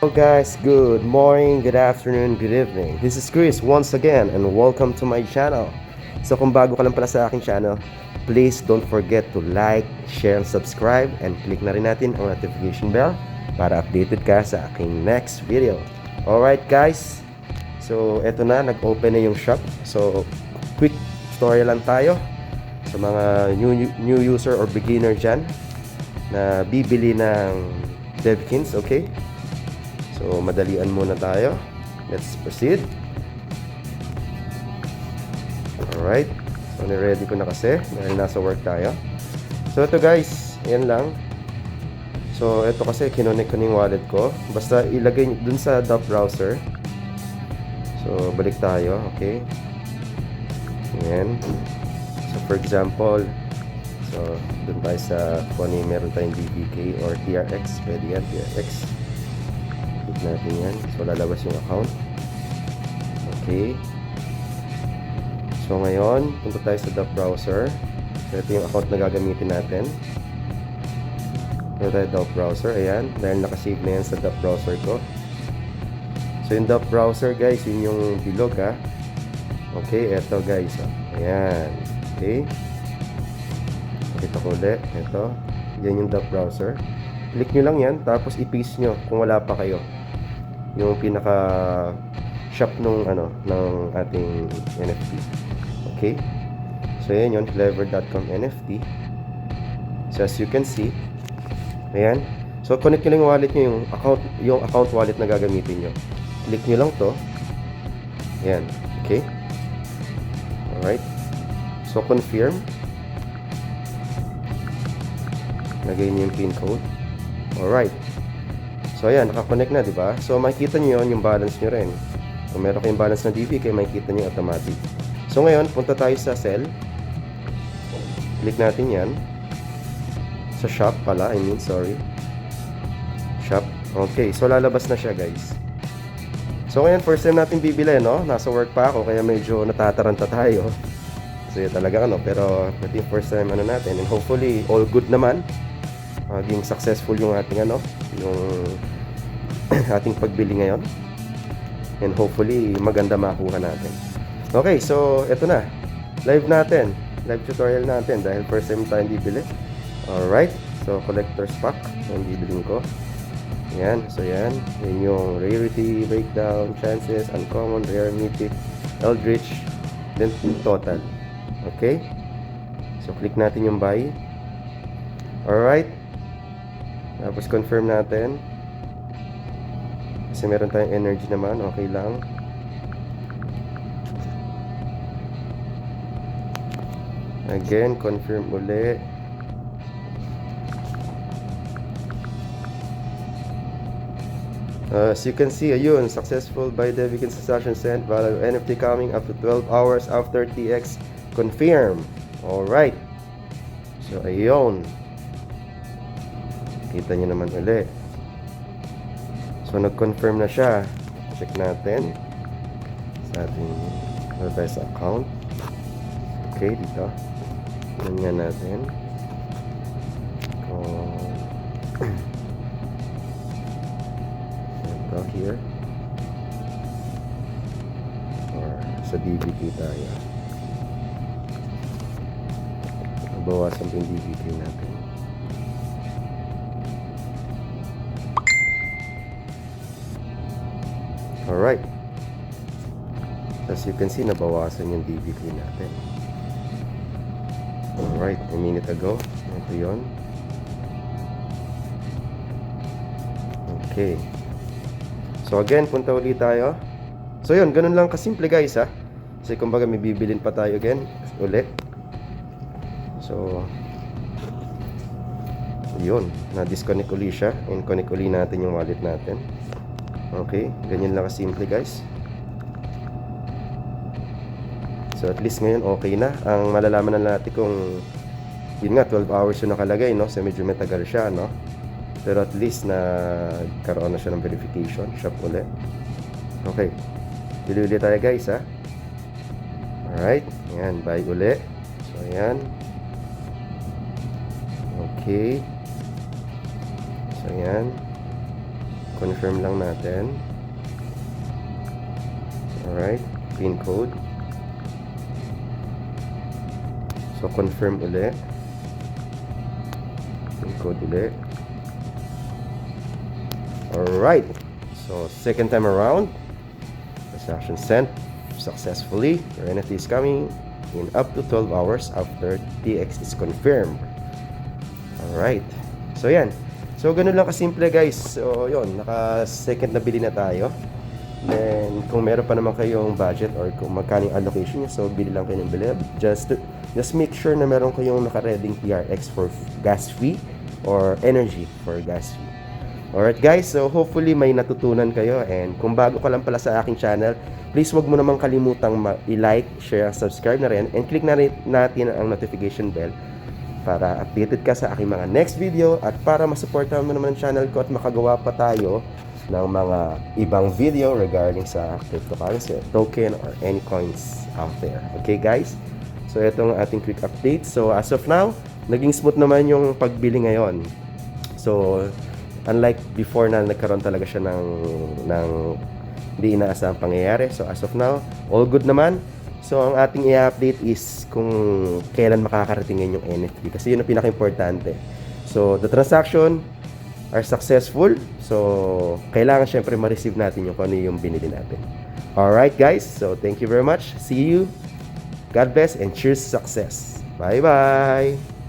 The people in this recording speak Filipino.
Hello guys, good morning, good afternoon, good evening. This is Chris once again and welcome to my channel. So kung bago ka lang pala sa aking channel, please don't forget to like, share, and subscribe and click na rin natin ang notification bell para updated ka sa aking next video. Alright guys, so eto na, nag-open na yung shop. So quick story lang tayo sa mga new user or beginner dyan na bibili ng Devikins, okay? So, madalian muna tayo. Let's proceed. Alright. So, ready ko na kasi dahil nasa work tayo. So, ito guys. Ayan lang. So, ito kasi kinonek ko yung wallet ko. Basta ilagay dun sa dapp browser. So, balik tayo. Okay. Ayan. So, for example, so, dun tayo sa kung meron tayong DVK or TRX. Pwede yan, TRX. Click natin yan. So, lalabas yung account. Okay. So, ngayon, punta tayo sa dapp browser. So, ito yung account na gagamitin natin. Punta tayo dapp browser. Ayan. Dahil nakasave na yan sa dapp browser ko. So, yung dapp browser, guys, yun yung bilog, ha. Okay. Ito, guys. Ayan. Okay. Pakita ko ulit. Ito. Yan yung dapp browser. Click nyo lang yan. Tapos, i-paste nyo kung wala pa kayo yung pinaka shop nung ng ating NFT. Okay? So yan yun, Klever.com NFT. So as you can see, ayan. So connect nyo lang yung wallet nyo, yung account wallet na gagamitin nyo. Click nyo lang to. Ayan. Okay? Alright. So confirm. Lagay nyo yung pin code. Alright. So ayan, nakakonect na, di ba? So makikita niyo yung balance niyo rin. Kung meron kayong balance na DVK, makikita niyo automatic. So ngayon, punta tayo sa sell. Click natin 'yan. Sa shop pala, sorry. Shop. Okay, so lalabas na siya, guys. So ngayon, first time natin bibili, no? Nasa work pa ako, kaya medyo natataranta tayo. So yun talaga, pero ito yung first time natin, and hopefully all good naman. Maging successful yung ating yung ating pagbili ngayon, and hopefully maganda makuha natin. Okay, so eto na, live tutorial natin dahil first time tayong bibili. Alright, so collector's pack yung bibilin ko. Yan, so yan yung rarity, breakdown, chances, uncommon, rare, mythic, eldritch, then total. Okay, so click natin yung buy. Alright, tapos confirm natin. Kasi meron tayong energy naman. Okay lang. Again, confirm uli. As you can see, ayun, successful by Devikins transaction sent. Value NFT coming up to 12 hours after TX. Confirm. Alright. So, ayun. Kita nyo naman ulit. So nag-confirm na siya. Check natin sa ating sa account. Okay, dito ganyan natin. Ito here, or sa DVK tayo. Bawasan yung DVK natin. Alright. As you can see, nabawasan yung DVK natin. Alright, a minute ago. Ito yun. Okay. So again, punta ulit tayo. So yun, ganun lang kasimple, guys, ha. Kasi kumbaga may bibilin pa tayo again ulit. So yun, na-disconnect ulit siya, and connect ulit natin yung wallet natin. Okay, ganyan lang kasimple, guys. So at least ngayon okay na. Ang malalaman na natin kung yun nga 12 hours yung nakalagay, no? So medyo matagal siya, no? Pero at least na karoon na siya ng verification. Shop ulit. Okay, bili tayo, guys, ha. Alright, ayan, buy ulit. So ayan. Okay. So ayan, Confirm lang natin. Alright, pin code. So, confirm ulit. Pin code ulit. Alright. So, second time around. Transaction sent successfully. Your NFT is coming in up to 12 hours after TX is confirmed. Alright. So, yan. So, ganun lang kasimple guys. So, yun. Naka-second na bili na tayo. Then, kung meron pa naman kayong budget or kung magkano yung allocation nyo, so, bili lang kayo ng bili. Just make sure na meron kayong naka-reading TRX for gas fee or energy for gas fee. Alright guys, so hopefully may natutunan kayo, and kung bago ka lang pala sa aking channel, please wag mo namang kalimutang i-like, share, subscribe na rin, and click na rin natin ang notification bell para updated ka sa aking mga next video, at para masuportahan mo naman ang channel ko at makagawa pa tayo ng mga ibang video regarding sa cryptocurrency, token, or any coins out there. Okay guys, so itong ating quick update. So as of now, naging smooth naman yung pagbili ngayon. So unlike before na nagkaroon talaga siya ng hindi inaasahang pangyayari. So as of now, all good naman. So ang ating i-update is kung kailan makakarating yung NFT, kasi yun ang pinaka-importante. So the transaction are successful. So kailangan syempre ma-receive natin yung kung ano yung binili natin. Alright guys, so thank you very much. See you. God bless and cheers, success. Bye bye.